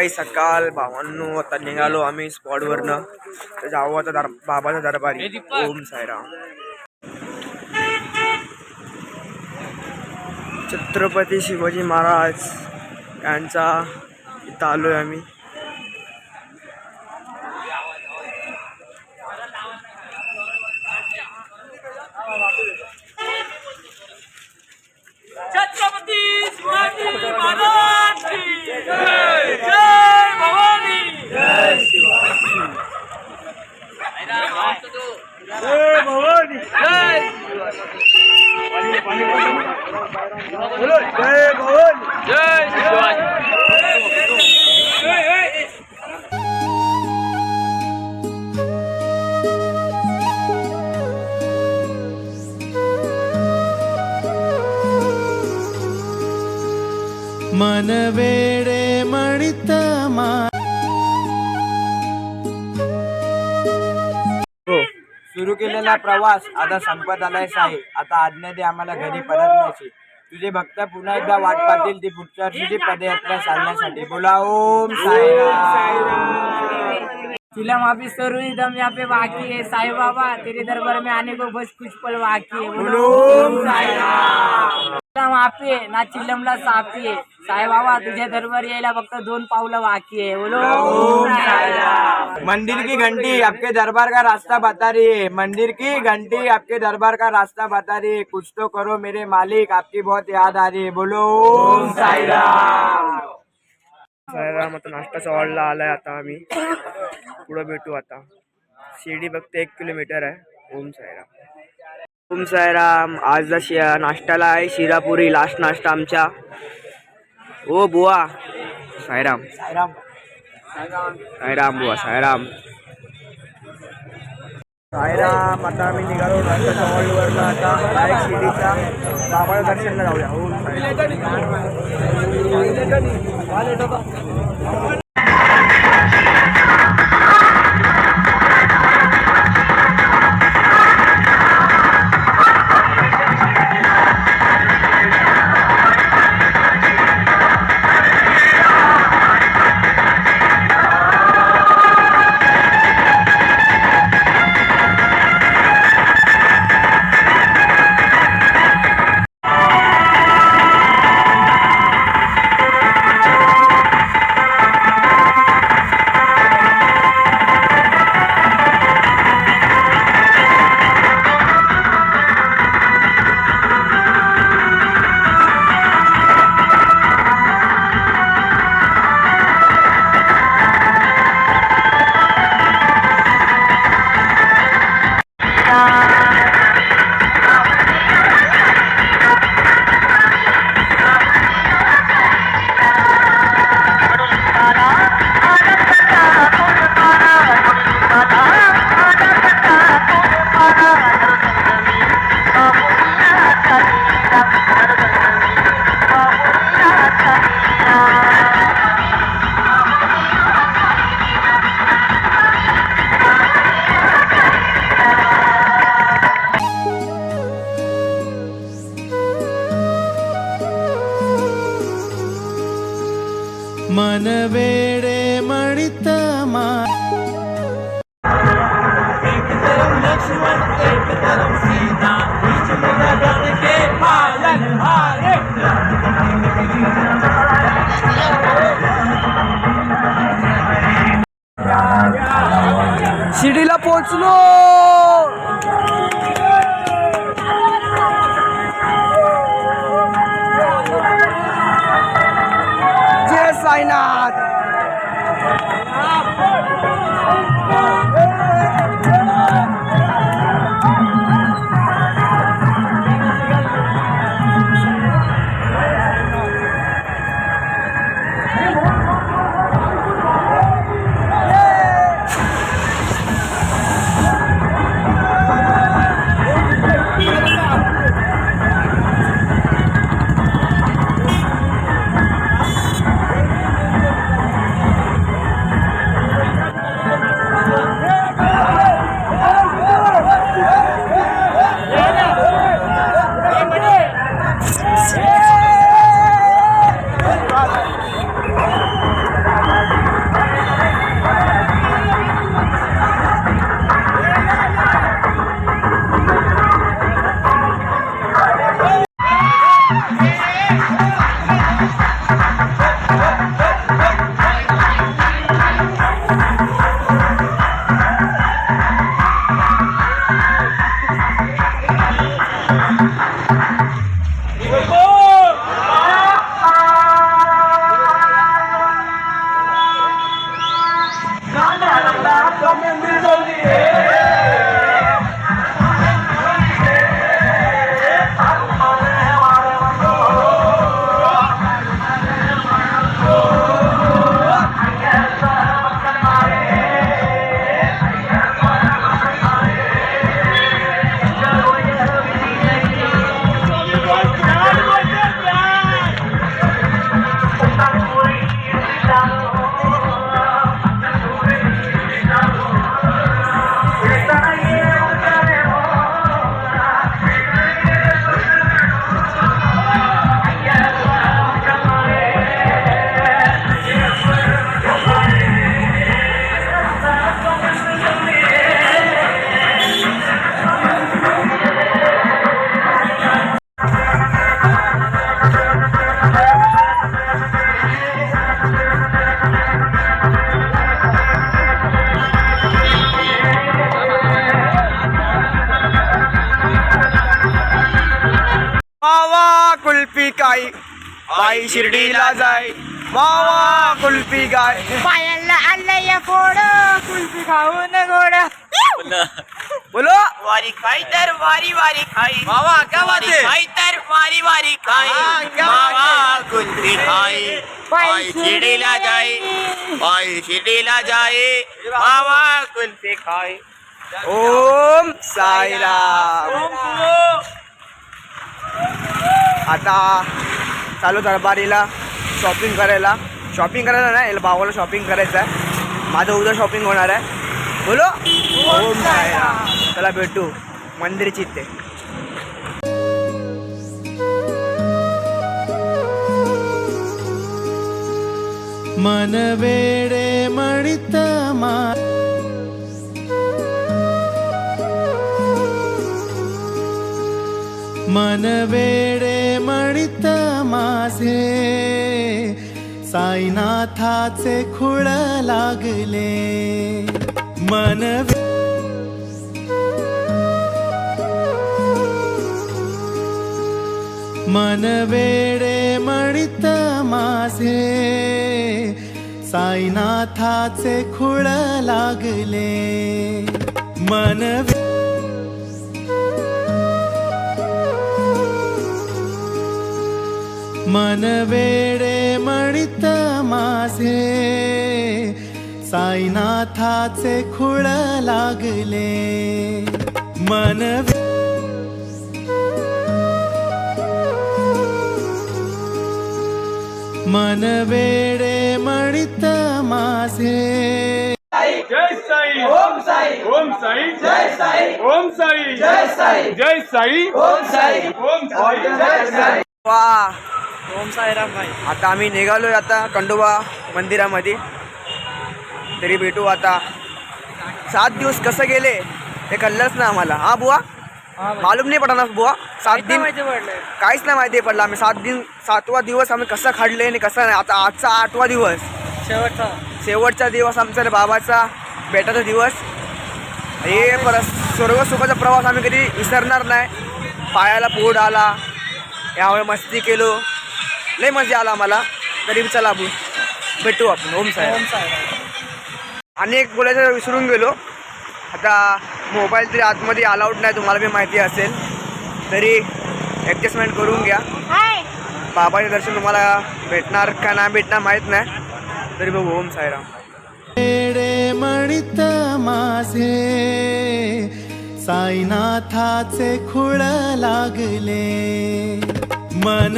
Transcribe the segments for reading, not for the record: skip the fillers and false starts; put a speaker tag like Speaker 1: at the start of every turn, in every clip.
Speaker 1: सकाळी सकाळ भावांनो आता निघालो आम्ही स्पॉटवरनं. तर जाऊ आता बाबाचा दरबारी. ओम साईराम. छत्रपती शिवाजी महाराज यांचा इथं आलोय आम्ही.
Speaker 2: छत्रपती शिवाजी महाराज की जय. जय भवानी. जय शिवाजी. जय भवानी. जय जय भवानी. जय शिवाजी.
Speaker 3: मन वेडे म्हणित
Speaker 1: सुरू केलेला प्रवास आता संपत आलाय साई. आता आज्ञा दे आम्हाला घरी परतण्याची. तुझे भक्त पुन्हा एकदा वाट पाहतील ती पुढच्या वर्षीची पदयात्रा चालण्यासाठी. बोला ओम साईराम.
Speaker 2: तिला माफी सरुई दम यहाँ पे बाकी है साईं बाबा. तेरे दरबार में आने को बस कुछ पल बाकी है. बोलो ओम साईराम. माफी आहे ना चिल्लमला साफी आहे साई बाबा. तुझ्या दरबारी यायला फक्त 2 पावलं बाकी आहे. बोलो ओम साईराम.
Speaker 1: मंदिर की घंटी आपके दरबार का रास्ता बता रही है. मंदिर की घंटी आपके दरबार का रास्ता बता रही है. कुछ तो करो मेरे मालिक आपकी बहुत याद आ रही है. बोलो ओम साईराम. साईराम. आता नाश्ताचा ऑर्डरला आलाय. आता आम्ही पुढे भेटू. आता शिर्डी फक्त 1 किलोमीटर आहे. ओम साईराम. ओम साईराम. आज नाश्त्याला आहे शिरापुरी. लास्ट नाश्ता आमच्या. ओ बुवा साईराम. साईराम. साईराम बुवा साईराम. साईराम. आता आम्ही निघालो नाश्त्याच्या हॉलवरनं. आता डायरेक्ट शिर्डीच्या बाबाच्या दर्शनाला जाऊया. ओम साईराम.
Speaker 3: मन वेडे म्हणित
Speaker 1: शिर्डीला पोहोचलो. जय साईनाथ. मावा कुल्फी खाई बाई शिर्डीला जाय मावा कुल्फी गाय
Speaker 2: पायाला आणलंय फोड कुल्फी खाऊन गोड
Speaker 1: बोलो
Speaker 4: वारी खाई तर वारी वारी खाई
Speaker 1: मावा क्या बात है
Speaker 4: खाई तर वारी वारी खाई
Speaker 1: हाँ, क्या बात
Speaker 4: मावा कुल्फी खाई पाई शिर्डीला जाए पाई शिर्डीला जाए मावा कुल्फी खाई
Speaker 1: ओम साईराम. आता चालू दरबारीला शॉपिंग करायला नाही भावाला शॉपिंग करायचं आहे. माझं उद्या शॉपिंग होणार आहे. बोलो ओम साईराम. चला भेटू मंदिरची इथे.
Speaker 3: मन वेडे मणित मा मन वेडे मणित माझे साईनाथाचे खुळ लागले. मन मन वेडे मणित माझे साईनाथाचे खुळ लागले. मन मन वेडे मणित माझे साईनाथाचे खुळ लागले. मन मन वेडे मणित माझे.
Speaker 5: जय साई ओम साई ओम साई जय साई ओम साई जय साई जय साई ओम साई ओम साई जय साई.
Speaker 1: वा
Speaker 2: ओम साईराम भाई.
Speaker 1: आता आम्ही निघालोय आता खंडोबा मंदिरामध्ये. तरी भेटू आता. 7 दिवस कसं गेले हे कळलंच ना आम्हाला. हा बुवा मालूम नाही पडा ना बुवा. 7 दिन काहीच नाही माहिती पडलं. आम्ही 7वा दिवस आम्ही कसं काढले आणि कसं नाही. आता आजचा 8वा दिवस शेवटचा दिवस आमचा बाबाचा भेटाचा दिवस. हे परत सर्व सुखाचा प्रवास आम्ही कधी विसरणार नाही. पायाला पोट आला यामुळे मस्ती केलो लय मजा आला आम्हाला. तरी चला भेटू आपण. ओम साहेब. आणि एक बोलायचं विसरून गेलो. आता मोबाईल तरी आतमध्ये अलाउड नाही तुम्हाला बी माहिती असेल. तरी ॲडजस्टमेंट करून घ्या. बाबाचे दर्शन तुम्हाला भेटणार का नाही भेटणार माहीत नाही. तरी बघू. ओम साईराम.
Speaker 3: वेडे मणित माझे साईनाथाचे खुळ लागले. मन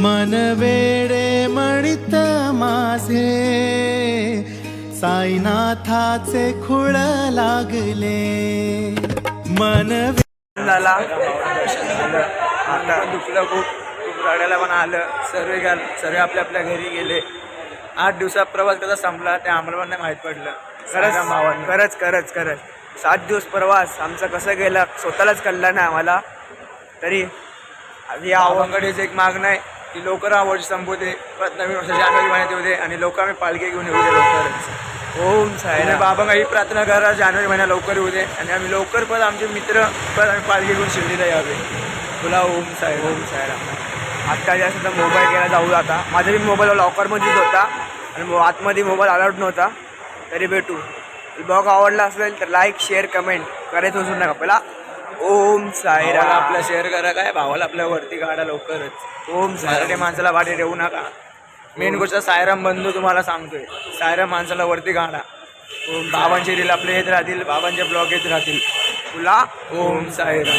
Speaker 3: मन वेडे मणित माझे साईनाथाचे खुळ लागले. मन
Speaker 1: झाला आता दुखलं खूप रडायला पण आलं. सर्व आपल्या आपल्या घरी गेले. 8 दिवसात प्रवास कसा संपला ते आम्हाला पण नाही माहीत पडलं. खरंच 7 दिवस प्रवास आमचा कसं गेला स्वतःलाच कळलं नाही आम्हाला. तरी या आव्हांकडेच एक मागणं आहे की लवकर हा वर्ष संपवते. परत नवीन वर्ष जानेवारी महिन्यात येऊ दे आणि लोक आम्ही पालखी घेऊन येऊ दे लवकरच. ओम साईराम. बाबा ही प्रार्थना करा जानेवारी महिन्यात लवकर येऊ दे आणि आम्ही लवकर परत आमचे मित्र परत आम्ही पालखी घेऊन शिर्डीला यावे. तुला ओम साईराम. आत्ता जास्त मोबाईल घ्यायला जाऊ. आता माझा बी मोबाईल लॉकरमध्येच होता आणि आतमध्ये मोबाईल अलाउड नव्हता. तरी भेटू. ब्लॉग आवडला असेल तर लाईक शेअर कमेंट करायचं विसरू नका. पहिला ओम साईराम. आपला शेअर करा. काय भावाला आपल्या वरती काढा लवकरच. ओम साईराम. माणसाला वाटे ठेवू नका. मेन गोष्ट साईराम बंधू तुम्हाला सांगतोय. साईराम माणसाला वरती काढा. बाबांचे रील आपले येत राहतील. बाबांचे ब्लॉग येत राहतील. तुला ओम साईराम.